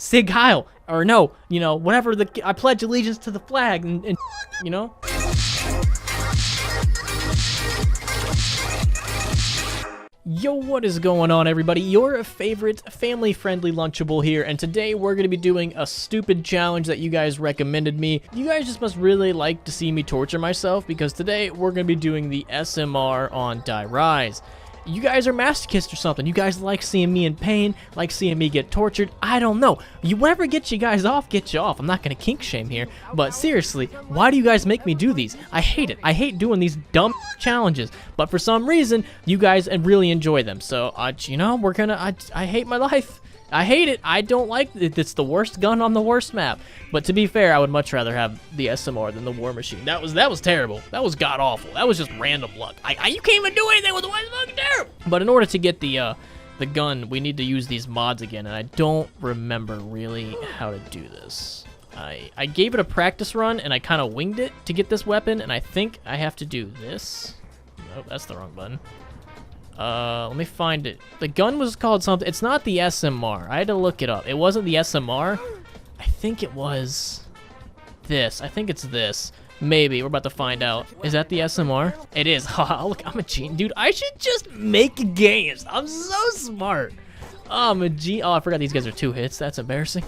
Sig Heil, or no, you know, whatever I pledge allegiance to the flag, and you know. Yo, what is going on, everybody? Your favorite family-friendly Lunchable here, and today we're going to be doing a stupid challenge that you guys recommended me. You guys just must really like to see me torture myself, because today we're going to be doing the SMR on Die Rise. You guys are masochists or something. You guys like seeing me in pain, like seeing me get tortured. I don't know. Whatever gets you guys off, gets you off. I'm not going to kink shame here, but seriously, why do you guys make me do these? I hate it. I hate doing these dumb challenges, but for some reason, you guys really enjoy them. So, you know, we're gonna, I hate my life. I hate it. I don't like it. It's the worst gun on the worst map. But to be fair, I would much rather have the SMR than the War Machine. That was terrible. That was god awful. That was just random luck. You can't even do anything with the one. It's fucking terrible. But in order to get the gun, we need to use these mods again, and I don't remember really how to do this. I gave it a practice run, and I kind of winged it to get this weapon, and I think I have to do this. Nope, that's the wrong button. Let me find it. The gun was called something. It's not the SMR. I had to look it up. It wasn't the SMR. I think it was this. I think it's this. Maybe. We're about to find out. Is that the SMR? It is. Haha, look, I'm a genius. Dude, I should just make games. I'm so smart. Oh, I'm a genius. Oh, I forgot these guys are 2 hits. That's embarrassing.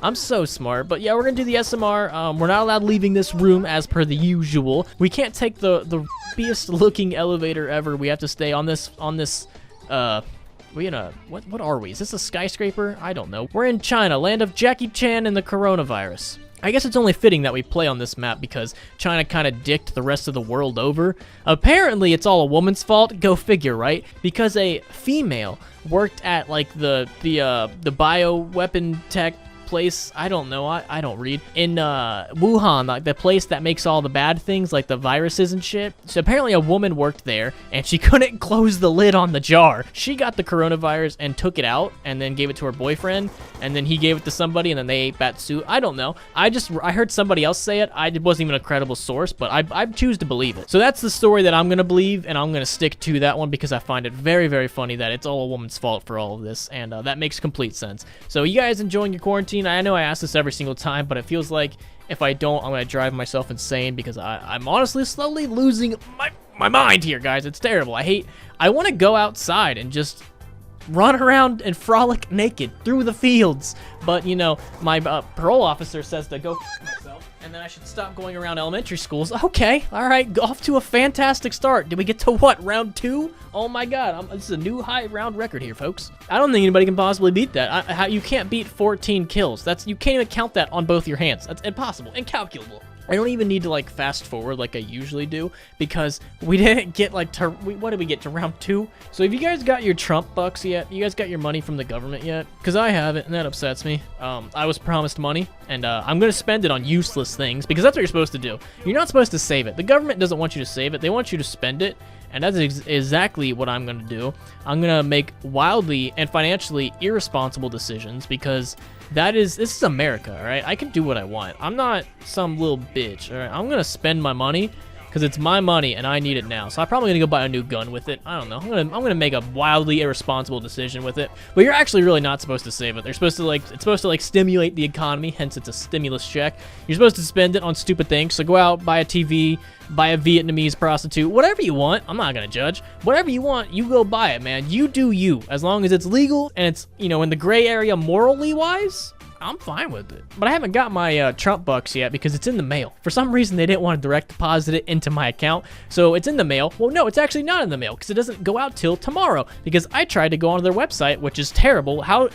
I'm so smart, but yeah, we're gonna do the SMR. We're not allowed leaving this room as per the usual. We can't take the rappiest looking elevator ever. We have to stay on this, we in a, what are we? Is this a skyscraper? I don't know. We're in China, land of Jackie Chan and the coronavirus. I guess it's only fitting that we play on this map because China kind of dicked the rest of the world over. Apparently, it's all a woman's fault. Go figure, right? Because a female worked at like the bioweapon tech place. I don't know. I don't read. In Wuhan, like the place that makes all the bad things, like the viruses and shit. So apparently a woman worked there, and she couldn't close the lid on the jar. She got the coronavirus and took it out, and then gave it to her boyfriend, and then he gave it to somebody, and then they ate batsu. I don't know. I heard somebody else say it. It wasn't even a credible source, but I choose to believe it. So that's the story that I'm gonna believe, and I'm gonna stick to that one because I find it very, very funny that it's all a woman's fault for all of this, and that makes complete sense. So you guys enjoying your quarantine? I know I ask this every single time, but it feels like if I don't, I'm gonna drive myself insane because I'm honestly slowly losing my mind here, guys. It's terrible. I want to go outside and just run around and frolic naked through the fields, but you know, my parole officer says to go myself, and then I should stop going around elementary schools. Okay, all right, off to a fantastic start. Did we get to what, round 2? Oh my god, this is a new high round record here, folks. I don't think anybody can possibly beat that. You can't beat 14 kills. You can't even count that on both your hands. That's impossible, incalculable. I don't even need to like fast forward like I usually do because we didn't get like what did we get to round 2? So have you guys got your Trump bucks yet? You guys got your money from the government yet? Because I haven't, and that upsets me. I was promised money, and I'm gonna spend it on useless things because that's what you're supposed to do. You're not supposed to save it. The government doesn't want you to save it. They want you to spend it. And that's exactly what I'm going to do. I'm going to make wildly and financially irresponsible decisions because this is America, all right? I can do what I want. I'm not some little bitch, all right? I'm going to spend my money because it's my money and I need it now. So I'm probably going to go buy a new gun with it. I don't know. I'm going to make a wildly irresponsible decision with it. But you're actually really not supposed to save it. It's supposed to stimulate the economy, hence it's a stimulus check. You're supposed to spend it on stupid things. So go out, buy a TV, buy a Vietnamese prostitute, whatever you want. I'm not going to judge. Whatever you want, you go buy it, man. You do you. As long as it's legal and it's, you know, in the gray area morally wise, I'm fine with it. But I haven't got my Trump bucks yet because it's in the mail. For some reason, they didn't want to direct deposit it into my account. So it's in the mail. Well, no, it's actually not in the mail because it doesn't go out till tomorrow because I tried to go onto their website, which is terrible. How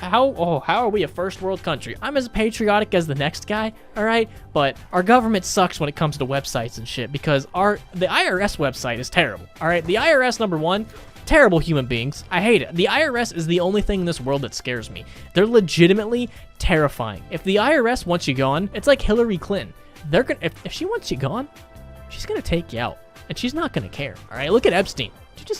are we a first world country? I'm as patriotic as the next guy, all right? But our government sucks when it comes to websites and shit because the IRS website is terrible, all right? The IRS, number one, terrible human beings. I hate it. The IRS is the only thing in this world that scares me. They're legitimately terrifying. If the IRS wants you gone, it's like Hillary Clinton. If she wants you gone, she's gonna take you out, and she's not gonna care. All right, look at Epstein.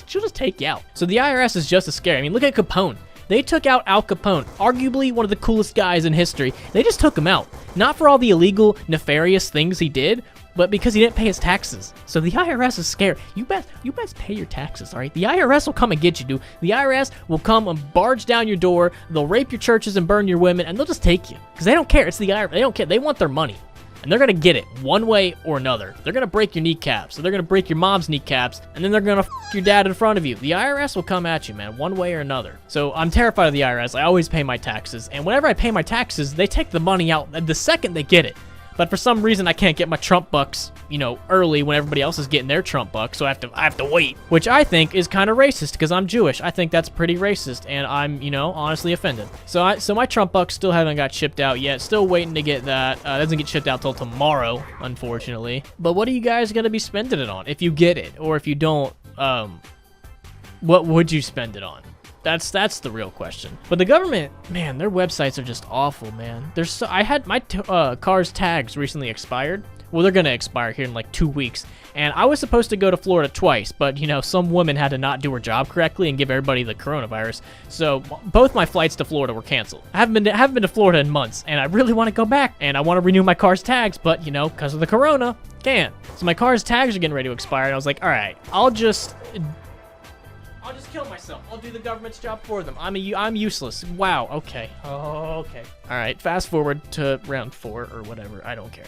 She'll just take you out. So the IRS is just as scary. I mean, look at Capone. They took out Al Capone, arguably one of the coolest guys in history. They just took him out. Not for all the illegal, nefarious things he did, but because he didn't pay his taxes. So the IRS is scared. You best pay your taxes, all right? The IRS will come and get you, dude. The IRS will come and barge down your door. They'll rape your churches and burn your women, and they'll just take you because they don't care. It's the IRS. They don't care. They want their money. And they're going to get it one way or another. They're going to break your kneecaps. So they're going to break your mom's kneecaps. And then they're going to f your dad in front of you. The IRS will come at you, man, one way or another. So I'm terrified of the IRS. I always pay my taxes. And whenever I pay my taxes, they take the money out the second they get it. But for some reason, I can't get my Trump bucks, you know, early when everybody else is getting their Trump bucks. So I have to wait, which I think is kind of racist because I'm Jewish. I think that's pretty racist, and I'm, you know, honestly offended. So my Trump bucks still haven't got shipped out yet. Still waiting to get that. It doesn't get shipped out till tomorrow, unfortunately. But what are you guys gonna be spending it on if you get it, or if you don't? What would you spend it on? That's the real question. But the government, man, their websites are just awful, man. I had my car's tags recently expired. Well, they're gonna expire here in like 2 weeks. And I was supposed to go to Florida twice, but you know, some woman had to not do her job correctly and give everybody the coronavirus. So both my flights to Florida were canceled. I haven't been to Florida in months, and I really want to go back. And I want to renew my car's tags, but you know, because of the corona, can't. So my car's tags are getting ready to expire, and I was like, all right, I'll just kill myself. I'll do the government's job for them. I'm useless. Wow. Okay. Oh, okay. All right. Fast forward to round 4 or whatever. I don't care.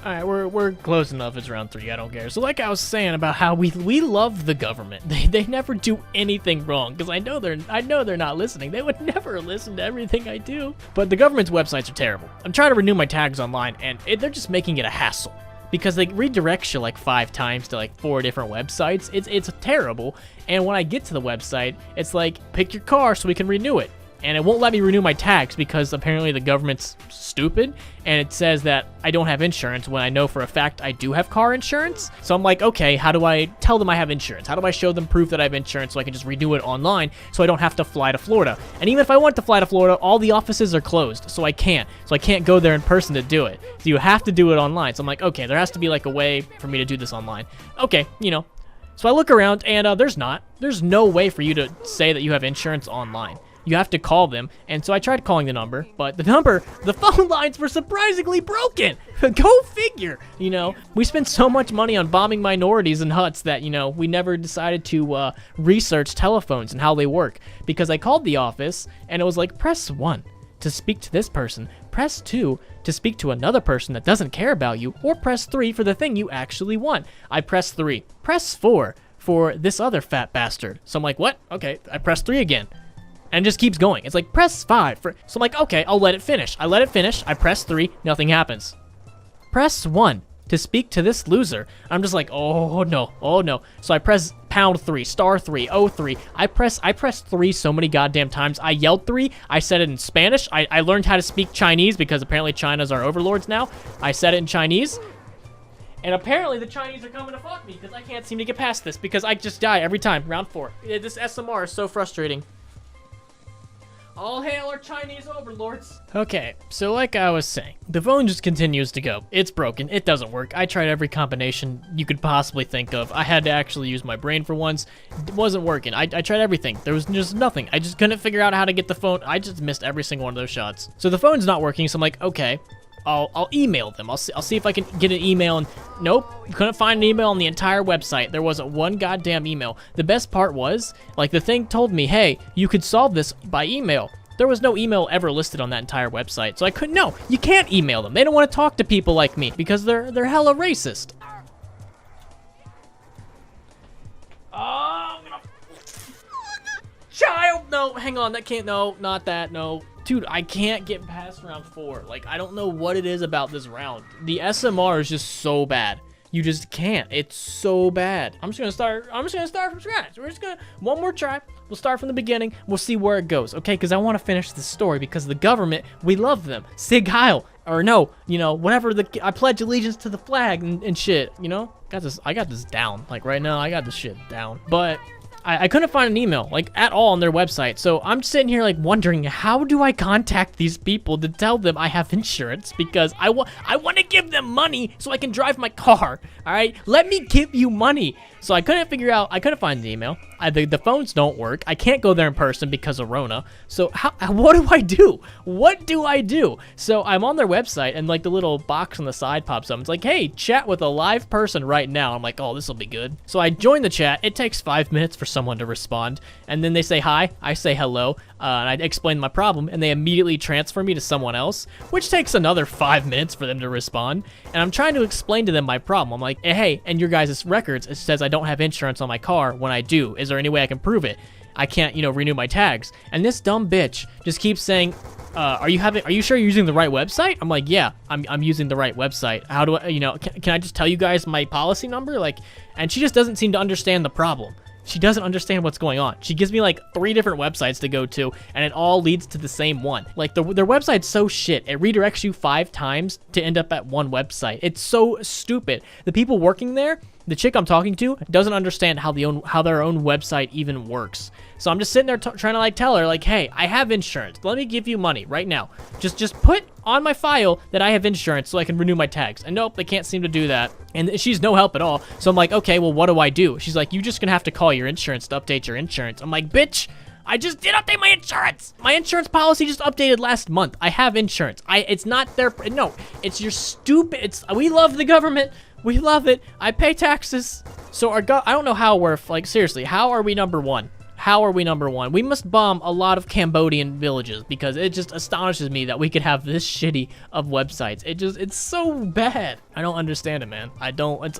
All right, we're close enough. It's round 3. I don't care. So like I was saying about how we love the government. They never do anything wrong because I know they're not listening. They would never listen to everything I do. But the government's websites are terrible. I'm trying to renew my tags online, and they're just making it a hassle. Because they redirect you like 5 times to like 4 different websites. It's terrible. And when I get to the website, it's like, pick your car so we can renew it. And it won't let me renew my tags because apparently the government's stupid. And it says that I don't have insurance when I know for a fact I do have car insurance. So I'm like, okay, how do I tell them I have insurance? How do I show them proof that I have insurance so I can just renew it online so I don't have to fly to Florida? And even if I want to fly to Florida, all the offices are closed, so I can't. So I can't go there in person to do it. So you have to do it online. So I'm like, okay, there has to be like a way for me to do this online. Okay, you know. So I look around and there's no way for you to say that you have insurance online. You have to call them, and so I tried calling the number, but the phone lines were surprisingly broken. Go figure, you know. We spent so much money on bombing minorities and huts that, you know, we never decided to research telephones and how they work. Because I called the office, and it was like, press 1 to speak to this person, press 2 to speak to another person that doesn't care about you, or press 3 for the thing you actually want. I pressed 3. Press 4 for this other fat bastard. So I'm like, what? Okay, I pressed 3 again. And it just keeps going. It's like, press 5 for... So I'm like, okay, I'll let it finish. I let it finish. I press 3. Nothing happens. Press 1 to speak to this loser. I'm just like, oh, no. Oh, no. So I press pound 3, star 3, oh 3. I press 3 so many goddamn times. I yelled 3. I said it in Spanish. I learned how to speak Chinese because apparently China's our overlords now. I said it in Chinese. And apparently the Chinese are coming to fuck me because I can't seem to get past this because I just die every time. Round 4. This SMR is so frustrating. All hail our Chinese overlords. Okay, so like I was saying, the phone just continues to go. It's broken. It doesn't work. I tried every combination you could possibly think of. I had to actually use my brain for once. It wasn't working. I tried everything. There was just nothing. I just couldn't figure out how to get the phone. I just missed every single one of those shots. So the phone's not working, so I'm like, okay, I'll email them. I'll see if I can get an email, and nope, couldn't find an email on the entire website. There wasn't one goddamn email. The best part was, like, the thing told me, hey, you could solve this by email. There was no email ever listed on that entire website, so I couldn't. No, you can't email them. They don't want to talk to people like me because they're hella racist. Oh, I'm gonna... Child, no, hang on, that can't, no, not that, no. Dude, I can't get past round 4. Like, I don't know what it is about this round. The SMR is just so bad. You just can't. It's so bad. I'm just gonna start from scratch. We're just gonna, one more try. We'll start from the beginning. We'll see where it goes, okay? Because I want to finish this story because the government, we love them. Sig Heil. Or no, you know, whatever I pledge allegiance to the flag and shit, you know? I got this down. Like, right now, I got this shit down. But I couldn't find an email, like, at all on their website. So I'm sitting here, like, wondering, how do I contact these people to tell them I have insurance? Because I want to give them money so I can drive my car, all right? Let me give you money. So I couldn't find the email. The phones don't work. I can't go there in person because of Rona. So what do I do? What do I do? So I'm on their website, and like the little box on the side pops up. It's like, hey, chat with a live person right now. I'm like, oh, this will be good. So I join the chat. It takes 5 minutes for someone to respond, and then they say hi. I say hello, and I explain my problem, and they immediately transfer me to someone else, which takes another 5 minutes for them to respond. And I'm trying to explain to them my problem. I'm like, hey, and your guys' records, it says I don't have insurance on my car when I do. Is there any way I can prove it? I can't, renew my tags. And this dumb bitch just keeps saying, are you sure you're using the right website? I'm like, yeah, I'm using the right website. How do I, can I just tell you guys my policy number? Like, and she just doesn't seem to understand the problem. She doesn't understand what's going on. She gives me like 3 different websites to go to, and it all leads to the same one. Like their website's so shit. It redirects you 5 times to end up at one website. It's so stupid. The people working there, the chick I'm talking to, doesn't understand how their own website even works. So I'm just sitting there trying to like tell her like, hey, I have insurance. Let me give you money right now. Just put on my file that I have insurance so I can renew my tags. And nope, they can't seem to do that. And she's no help at all. So I'm like, okay, well, what do I do? She's like, you're just gonna have to call your insurance to update your insurance. I'm like, bitch, I just did update my insurance. My insurance policy just updated last month. I have insurance. It's not their, no, it's your stupid, we love the government. We love it. I pay taxes. So I don't know how we're, like, seriously, how are we number 1? How are we number 1? We must bomb a lot of Cambodian villages because it just astonishes me that we could have this shitty of websites. It's so bad. I don't understand it, man.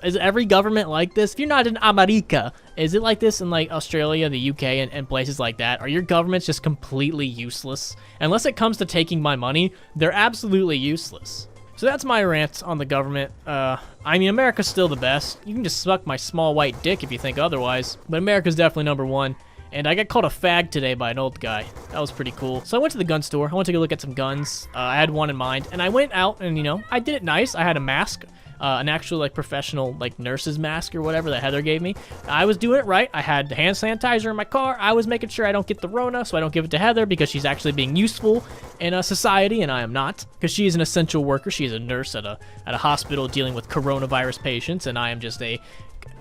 Is every government like this? If you're not in America, is it like this in like Australia, the UK, and places like that? Are your governments just completely useless? Unless it comes to taking my money, they're absolutely useless. So that's my rant on the government. I mean, America's still the best. You can just suck my small white dick if you think otherwise. But America's definitely number 1. And I got called a fag today by an old guy. That was pretty cool. So I went to the gun store. I went to go look at some guns. I had one in mind. And I went out and, I did it nice. I had a mask. An actual like professional like nurse's mask or whatever that Heather gave me. I was doing it right. I had the hand sanitizer in my car. I was making sure I don't get the Rona, so I don't give it to Heather because she's actually being useful in society, and I am not, because she is an essential worker. She is a nurse at a hospital dealing with coronavirus patients, and I am just a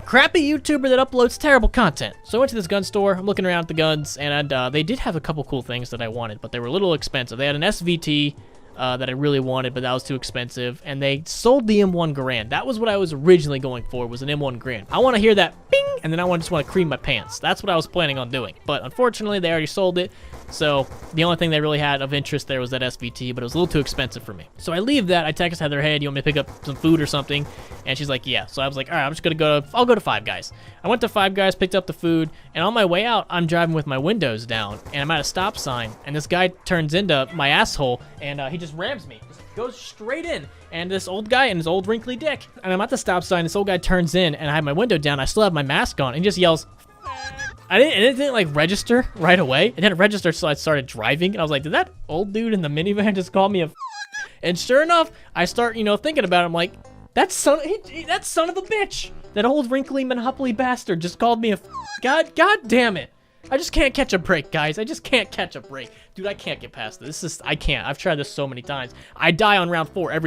crappy YouTuber that uploads terrible content. So I went to this gun store. I'm looking around at the guns, and they did have a couple cool things that I wanted, but they were a little expensive. They had an SVT. That I really wanted, but that was too expensive, and they sold the M1 Garand. That was what I was originally going for, was an M1 Garand. I want to hear that bing, and then I just want to cream my pants. That's what I was planning on doing, but unfortunately, they already sold it, so the only thing they really had of interest there was that SVT, but it was a little too expensive for me. So I leave that, I text Heather, hey, do you want me to pick up some food or something? And she's like, yeah. So I was like, all right, I'm just gonna I'll go to Five Guys. I went to Five Guys, picked up the food, and on my way out, I'm driving with my windows down, and I'm at a stop sign, and this guy turns into my asshole, and he just rams me. Just goes straight in, and this old guy and his old wrinkly dick. And I'm at the stop sign, this old guy turns in, and I have my window down, I still have my mask on, and he just yells, it didn't like register right away. It didn't register, so I started driving, and I was like, did that old dude in the minivan just call me a And sure enough, I start, thinking about it. I'm like, that son of a bitch, that old wrinkly monopoly bastard just called me a God damn it. I just can't catch a break, guys. I just can't catch a break. Dude, I can't get past this. I can't. I've tried this so many times. I die on round 4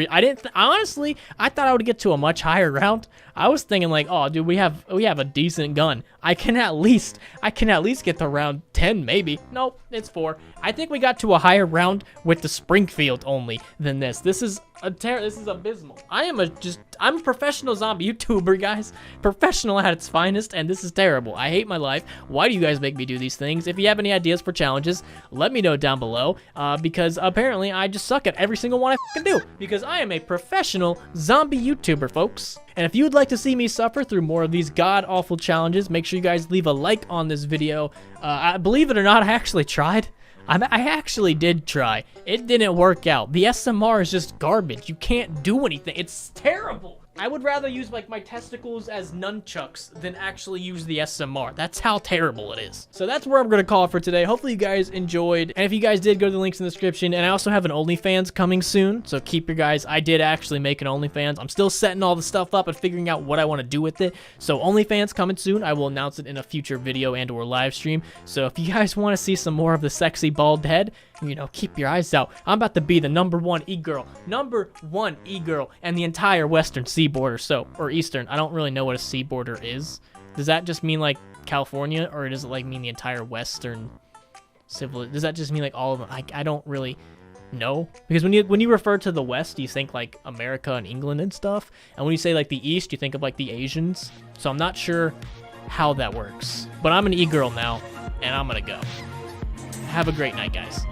honestly, I thought I would get to a much higher round. I was thinking like, oh, dude, we have a decent gun. I can at least get to round 10, maybe. Nope, it's 4. I think we got to a higher round with the Springfield only than this. This is abysmal. I'm a professional zombie YouTuber, guys. Professional at its finest, and this is terrible. I hate my life. Why do you guys make me do these things? If you have any ideas for challenges, let me know down below, because apparently I just suck at every single one I can do, because I am a professional zombie YouTuber, folks. And if you'd like to see me suffer through more of these god-awful challenges, make sure you guys leave a like on this video. Believe it or not, I actually tried. I actually did try. It didn't work out. The SMR is just garbage. You can't do anything. It's terrible. I would rather use like my testicles as nunchucks than actually use the SMR. That's how terrible it is. So that's where I'm gonna call it for today. Hopefully you guys enjoyed. And if you guys did, go to the links in the description. And I also have an OnlyFans coming soon. So keep your guys. I did actually make an OnlyFans. I'm still setting all the stuff up and figuring out what I want to do with it. So OnlyFans coming soon. I will announce it in a future video and or live stream. So if you guys want to see some more of the sexy bald head, keep your eyes out. I'm about to be the #1 e-girl. #1 e-girl and the entire western seaboard or Eastern. I don't really know what a seaboarder is. Does that just mean like California, or does it like mean the entire Western civil? Does that just mean like all of them? I don't really know, because when you refer to the West, you think like America and England and stuff, and when you say like the East, you think of like the Asians. So I'm not sure how that works, but I'm an e-girl now, and I'm gonna go. Have a great night, guys.